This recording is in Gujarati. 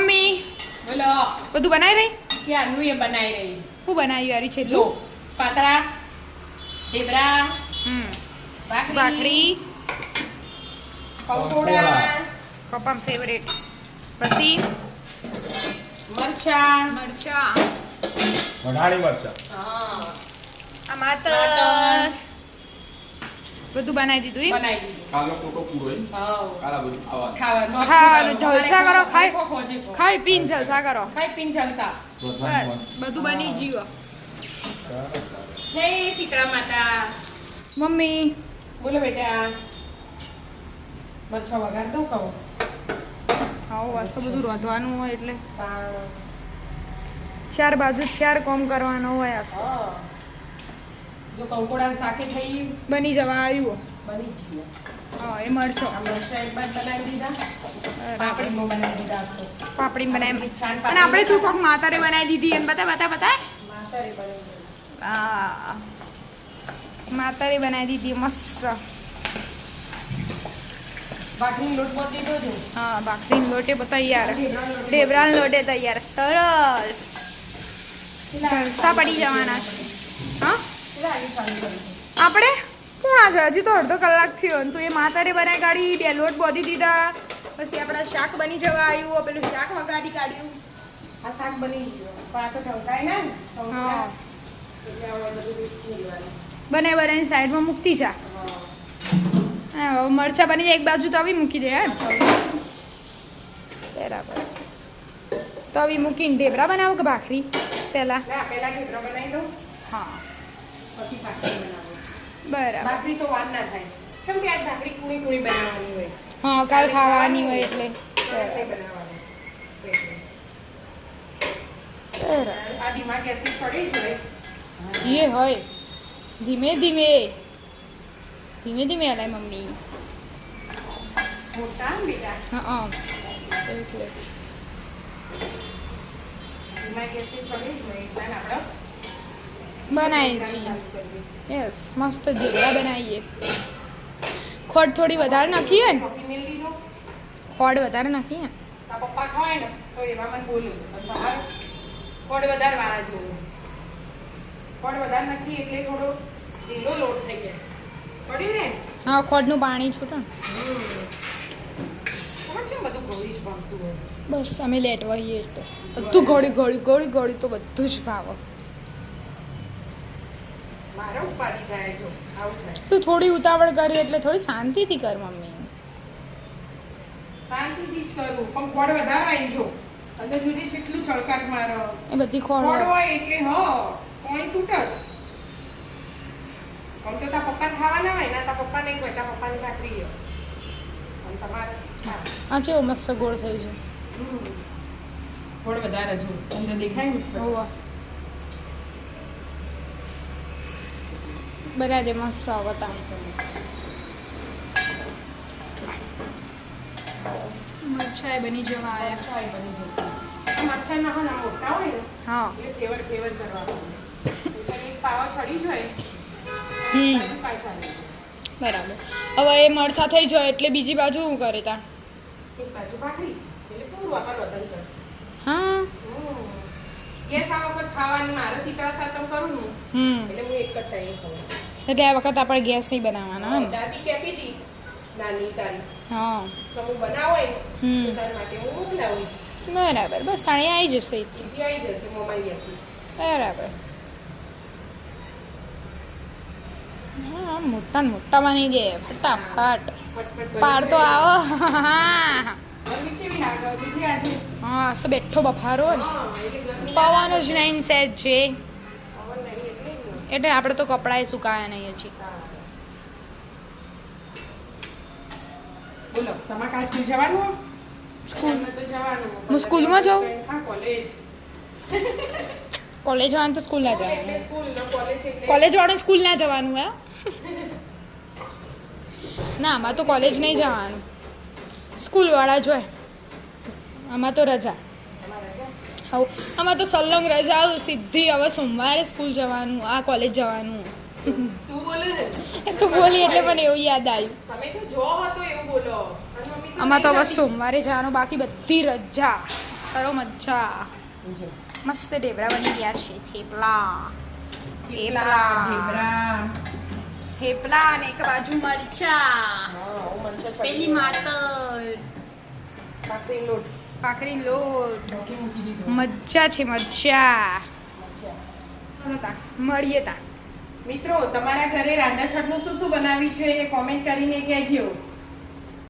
મમ્મી બોલો બધું બનાવી રહી ક્યારનું એ બનાવી રહી શું બનાવ્યું યારી છે જો પાતરા ઢેબરા ભાખરી પકોડા પપ્પા ફેવરેટ પછી મરચા વઢાણી મરચાં હા આ માતર બધું બનાવી દીધું એમ? બનાવી દીધું કાલો કોટો પૂરો એમ? હાઉ કાલા બધું ખાવાનું. ખાવાનું જલસા કરો, ખાઈ ખોજે ખાઈ પીને જલસા કરો ખાઈ પીને જલસા બસ બધું બની ગયું જય શીતળા માતા મમ્મી બોલો બેટા મરચા વઘાર દઉં કહો આવું વાસ્તુ બધું રોધવાનું હોય એટલે ચાર બાજુ ચાર કામ કરવાનો હોય આ હા જો કંકોડા શાકે થઈ બની જવા આવ્યું બની ગયું હા એ મરચો આ મરચા એક બાદ બનાવી દીધા પાપડીમાં બનાવી દીધા આખો પાપડી બનાવી છાણ અને આપણે શું કોક માતારે બનાવી દીધી એને બતા માતારે બનાવી આ માતારે બનાવી દીધી મસ્ત બાકરી લોટ બોત દીધો છે હા ભાખરી લોટે તૈયાર ઢેબરાનો લોટે તૈયાર સરસ જલસા પડી જવાના છે હા આપણે કોણ છે હજી તો અડધો કલાક થયો ને તું એ માતારે બનાવી કાઢી બે લોટ બોધી દીધા પછી આપણા શાક બની જવા આવ્યું પેલું શાક વગાડી કાઢ્યું આ શાક બની ગયું પણ આ તો ઢંકાય ને હા એટલે આપણે બધું લેવાનું બનાવીને સાઈડમાં મૂકતી જા હા હવે મરચા બની જાય એક બાજુ તવી મૂકી દે એમ બરાબર તવી મૂકીને ઢેબરા બનાવો કે ભાખરી પહેલા ના પહેલા ઘેબરા બનાવી દઉં હા પછી ભાખરી બનાવું બરાબર ભાખરી તો વાર ના થાય કેમ કે આ ભાખરી કુણી કુણી બનાવવાની હોય હા કાલ ખાવાની હોય એટલે એટલે બનાવવાની બરાબર આ ડીમાર્ટ ગેસની પડી જ હોય એ હોય ધીમે ધીમે ધીમે ધીમે હલાય મમ્મી મોટા ને બેટા હા એટલે ડીમાર્ટ ગેસની પડી જ હોય એટલે આપણે બનાવી છીએ યસ મસ્ત ઢેબરા બનાવીએ ખોડ થોડી વધારે નાખીએ ને કોફી મેલ લીધો ખોડ વધારે નાખીએ ને આ પપ્પા ખાય ને તો એવા મને બોલ્યું પણ તમારે ખોડ વધારે વાળા જોવું ખોડ વધારે નથી એટલે થોડો ઢીલો લોટ થઈ જાય પડ્યું ને હા ખોડનું પાણી છૂટે ને ખબર છે બધું ગોળી જ ભાવતું હોય બસ અમે લેટવાઈએ એટલે બધું ગળી ગળી ગળી ગળી તો બધું જ ભાવે મારે ઉપાધિ થાય જો આવું થાય તું થોડી ઉતાવળ કરી એટલે થોડી શાંતિથી કર મમ્મી શાંતિથી જ કરવું પણ ખોડ વધારે આવી જો અંદર જોજે જેટલું છળકાટ મારો એ બધી ખોડ ખોડ હોય. હોય એટલે પાણી છૂટ જ આમ તો તારા પપ્પા ખાવાના હોય ને તારા પપ્પા નહીં હોય તારા પપ્પાની ભાખરી હોય અને તમારે આ ચેવો મસ્ત ગોળ થઈ છે ખોડ વધારે જો અંદર દેખાય ને પછી. હોવા બરાબર દે મસ્ત આવતા મરચાં બની જવા આવ્યા મરચાં એ બની જશે મરચાં ના હોય ને મોટા હોય ને હા એટલે ફેવર કરવાનું એટલે એક પાવા ચડી જાય હમ બધું કાંઈ ચાલે બરાબર હવે એ મરચાં થઈ જાય એટલે બીજી બાજુ શું કરે તા એક બાજુ ભાખરી એટલે પૂરું આપણે વધન છે હા ગેસ આ વખત ખાવાની મારે સીતા સાતમ કરું ને એટલે હું એક જ ટાઈમ ખાઉં એટલે આ વખત આપણે ગેસ નહીં બનાવવાના હે ને દાદી કહેતી હતી નાની તારી હા તો હું બનાવો ને હમ. તો તારા માટે હું બનાવું બરાબર બસ તાણે આવી જશે ઈ જ. સીધી આવી જશે મોબાઈલ ગેસથી બરાબર હા મોટા ને મોટા બની દે ફટાફટ ફટફટ પાર તો આવો ગરમી કેવી લાગે બીજી આજે હા તો બેઠો બફારો ને હા એટલે ગરમી પવન જ નહીં સેજ છે પવન નહીં એટલે જ ને. એટલે આપણે તો કપડાએ સુકાયા નહીં હજી હા. બોલો તમારે કાલ સ્કૂલ જવાનું સ્કૂલમાં તો જવાનું હું સ્કૂલમાં જાઉં? હા કોલેજ કોલેજ વાળાને તો સ્કૂલ ના એટલે જવાનું સ્કૂલ ને કોલેજ એટલે કોલેજ વાળાને સ્કૂલ ના જવાનું હે ના આમાં તો કોલેજ નહીં જવાનું સ્કૂલ વાળા જોય આમાં તો રજા તમારે છે હવે આમાં તો સલંગ રજા આવું સીધી હવે સોમવારે સ્કૂલ જવાનું આ કોલેજ જવાનું તું બોલે ને તો બોલી એટલે મને એવું યાદ આવ્યું તમે તો જો હતો એવું બોલો અને મમ્મી તો આમાં તો નહીં બસ જતી. સોમવારે જવાનું બાકી બધી રજા કરો મજા. જો મસ્ત ઢેબરા બની ગયા છે. થેપલા ઢેબરા. થેપલા અને એક બાજુ મરચા. હા હું મનસા ચડી પેલી માતર ભાખરી લોટ ભાખરી લોટ. મૂકી દીધો. મજા છે મજા. મજા. ચલો તા મળીએ તા. મિત્રો તમારા ઘરે રાંધા છાટનું શું શું બનાવ્યું છે એ કોમેન્ટ કરીને કહેજો.